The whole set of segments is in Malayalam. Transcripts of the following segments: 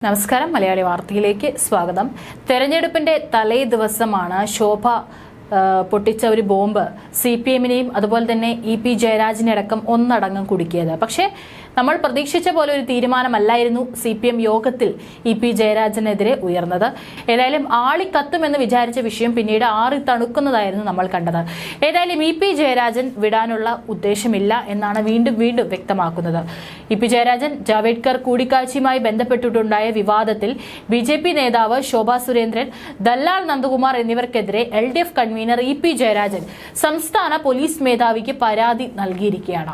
നമസ്കാരം മലയാളി വാർത്തയിലേക്ക് സ്വാഗതം. തെരഞ്ഞെടുപ്പിന്റെ തലേ ദിവസമാണ് ശോഭ പൊട്ടിച്ച ഒരു ബോംബ് CPM-നെയും അതുപോലെ തന്നെ EP ജയരാജനെ അടക്കം ഒന്നടങ്കം കുടുക്കിയത്. പക്ഷേ നമ്മൾ പ്രതീക്ഷിച്ച പോലെ ഒരു തീരുമാനമല്ലായിരുന്നു CPM യോഗത്തിൽ EP ജയരാജനെതിരെ ഉയർന്നത്. ഏതായാലും ആളിക്കത്തുമെന്ന് വിചാരിച്ച വിഷയം പിന്നീട് ആറി തണുക്കുന്നതായിരുന്നു നമ്മൾ കണ്ടത്. ഏതായാലും EP ജയരാജൻ വിടാനുള്ള ഉദ്ദേശമില്ല എന്നാണ് വീണ്ടും വ്യക്തമാക്കുന്നത്. EP ജയരാജൻ ജാവേദ്കർ കൂടിക്കാഴ്ചയുമായി ബന്ധപ്പെട്ടിട്ടുണ്ടായ വിവാദത്തിൽ BJP നേതാവ് ശോഭാ സുരേന്ദ്രൻ, ദല്ലാൽ നന്ദകുമാർ എന്നിവർക്കെതിരെ LDF കൺവീനർ EP ജയരാജൻ സംസ്ഥാന പോലീസ് മേധാവിക്ക് പരാതി നൽകിയിരിക്കുകയാണ്.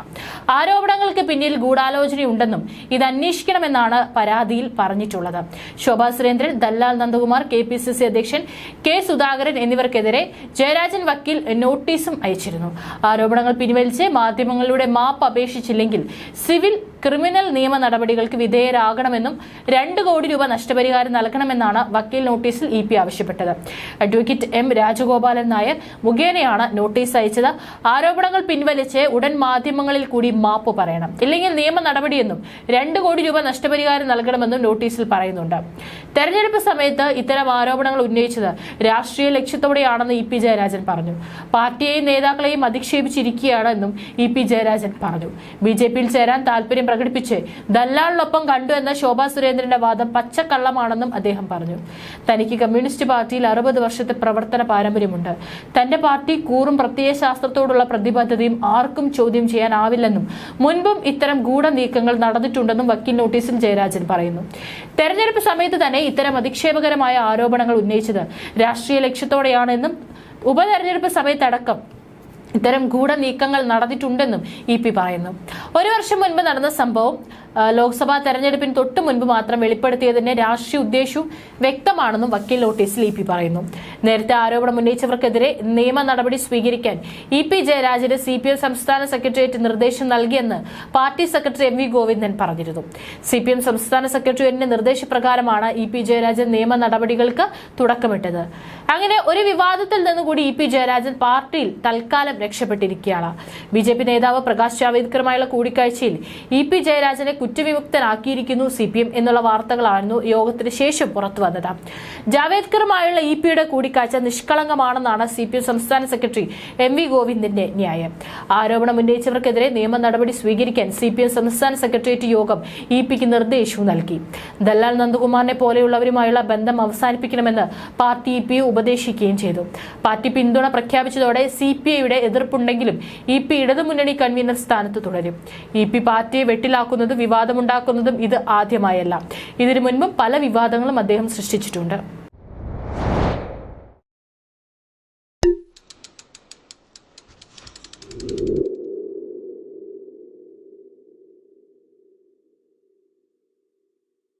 ആരോപണങ്ങൾക്ക് പിന്നിൽ ഗൂഢാലോചനയുണ്ടെന്നും ഇത് അന്വേഷിക്കണമെന്നാണ് പരാതിയിൽ പറഞ്ഞിട്ടുള്ളത്. ശോഭാ സുരേന്ദ്രൻ, ദല്ലാൽ നന്ദകുമാർ, KPCC അധ്യക്ഷൻ K സുധാകരൻ എന്നിവർക്കെതിരെ ജയരാജൻ വക്കീൽ നോട്ടീസും അയച്ചിരുന്നു. ആരോപണങ്ങൾ പിൻവലിച്ച് മാധ്യമങ്ങളുടെ മാപ്പ് അപേക്ഷിച്ചില്ലെങ്കിൽ സിവിൽ ക്രിമിനൽ നിയമ നടപടികൾക്ക് വിധേയരാകണമെന്നും 2 കോടി രൂപ നഷ്ടപരിഹാരം നൽകണമെന്നാണ് വക്കീൽ നോട്ടീസിൽ EP ആവശ്യപ്പെട്ടത്. അഡ്വക്കേറ്റ് M രാജഗോപാലൻ നായർ മുഖേനയാണ് നോട്ടീസ് അയച്ചത്. ആരോപണങ്ങൾ പിൻവലിച്ച് ഉടൻ മാധ്യമങ്ങളിൽ കൂടി മാപ്പ് പറയണം, ഇല്ലെങ്കിൽ നിയമ നടപടിയെന്നും 2 കോടി രൂപ നഷ്ടപരിഹാരം നൽകണമെന്നും നോട്ടീസിൽ പറയുന്നുണ്ട്. തെരഞ്ഞെടുപ്പ് സമയത്ത് ഇത്തരം ആരോപണങ്ങൾ ഉന്നയിച്ചത് രാഷ്ട്രീയ ലക്ഷ്യത്തോടെയാണെന്ന് EP ജയരാജൻ പറഞ്ഞു. പാർട്ടിയെയും നേതാക്കളെയും അധിക്ഷേപിച്ചിരിക്കുകയാണെന്നും EP ജയരാജൻ പറഞ്ഞു. BJP-യിൽ ചേരാൻ താല്പര്യം പ്രകടിപ്പിച്ച് ദല്ലാളിനൊപ്പം കണ്ടു എന്ന ശോഭാ സുരേന്ദ്രന്റെ വാദം പച്ചക്കള്ളമാണെന്നും അദ്ദേഹം പറഞ്ഞു. തനിക്ക് കമ്മ്യൂണിസ്റ്റ് പാർട്ടിയിൽ 60 വർഷത്തെ പ്രവർത്തന പാരമ്പര്യമുണ്ട്. തന്റെ പാർട്ടി കൂറും പ്രത്യയശാസ്ത്രത്തോടുള്ള പ്രതിബദ്ധതയും ആർക്കും ചോദ്യം ചെയ്യാനാവില്ലെന്നും മുൻപും ഇത്തരം ഗൂഢനീക്കങ്ങൾ നടന്നിട്ടുണ്ടെന്നും വക്കീൽ നോട്ടീസിൽ ജയരാജൻ പറയുന്നു. തെരഞ്ഞെടുപ്പ് സമയത്ത് തന്നെ ഇത്തരം അധിക്ഷേപകരമായ ആരോപണങ്ങൾ ഉന്നയിച്ചത് രാഷ്ട്രീയ ലക്ഷ്യത്തോടെയാണെന്നും ഉപതെരഞ്ഞെടുപ്പ് സമയത്തടക്കം ഇത്തരം ഗൂഢനീക്കങ്ങൾ നടന്നിട്ടുണ്ടെന്നും EP പറയുന്നു. 1 വർഷം മുൻപ് നടന്ന സംഭവം ലോക്സഭാ തെരഞ്ഞെടുപ്പിന് തൊട്ടു മുൻപ് മാത്രം വെളിപ്പെടുത്തിയതിന്റെ രാഷ്ട്രീയ ഉദ്ദേശവും വ്യക്തമാണെന്നും വക്കീൽ നോട്ടീസിൽ EP പറയുന്നു. നേരത്തെ ആരോപണം ഉന്നയിച്ചവർക്കെതിരെ നിയമ നടപടി സ്വീകരിക്കാൻ EP ജയരാജന് CPM സംസ്ഥാന സെക്രട്ടേറിയറ്റ് നിർദ്ദേശം നൽകിയെന്ന് പാർട്ടി സെക്രട്ടറി MV ഗോവിന്ദൻ പറഞ്ഞിരുന്നു. CPM സംസ്ഥാന സെക്രട്ടേറിയറ്റിന്റെ നിർദ്ദേശപ്രകാരമാണ് EP ജയരാജൻ നിയമ നടപടികൾക്ക് തുടക്കമിട്ടത്. അങ്ങനെ ഒരു വിവാദത്തിൽ നിന്നുകൂടി EP ജയരാജൻ പാർട്ടിയിൽ തൽക്കാലം രക്ഷപ്പെട്ടിരിക്കുകയാണ്. BJP നേതാവ് പ്രകാശ് ജാവേദ്കറുമായുള്ള കൂടിക്കാഴ്ചയിൽ EP ജയരാജനെ കുറ്റവിമുക്തനാക്കിയിരിക്കുന്നു CPM എന്നുള്ള വാർത്തകളായിരുന്നു യോഗത്തിന് ശേഷം പുറത്തു വന്നത്. ജാവേദ്കറുമായുള്ള EP-യുടെ കൂടിക്കാഴ്ച നിഷ്കളങ്കമാണെന്നാണ് CPM സംസ്ഥാന സെക്രട്ടറി MV ഗോവിന്ദന്റെ ന്യായം. ആരോപണം ഉന്നയിച്ചവർക്കെതിരെ നിയമ നടപടി സ്വീകരിക്കാൻ CPM സംസ്ഥാന സെക്രട്ടേറിയറ്റ് യോഗം EP-ക്ക് നിർദ്ദേശവും നൽകി. ദല്ലാൽ നന്ദകുമാറിനെ പോലെയുള്ളവരുമായുള്ള ബന്ധം അവസാനിപ്പിക്കണമെന്ന് പാർട്ടി EP ഉപദേശിക്കുകയും ചെയ്തു. പാർട്ടി പിന്തുണ പ്രഖ്യാപിച്ചതോടെ CPI-യുടെ എതിർപ്പുണ്ടെങ്കിലും EP ഇടതുമുന്നണി കൺവീനർ സ്ഥാനത്ത് തുടരും. EP പാർട്ടിയെ വെട്ടിലാക്കുന്നതും വിവാദമുണ്ടാക്കുന്നതും ഇത് ആദ്യമായല്ല. ഇതിനു മുൻപും പല വിവാദങ്ങളും അദ്ദേഹം സൃഷ്ടിച്ചിട്ടുണ്ട്.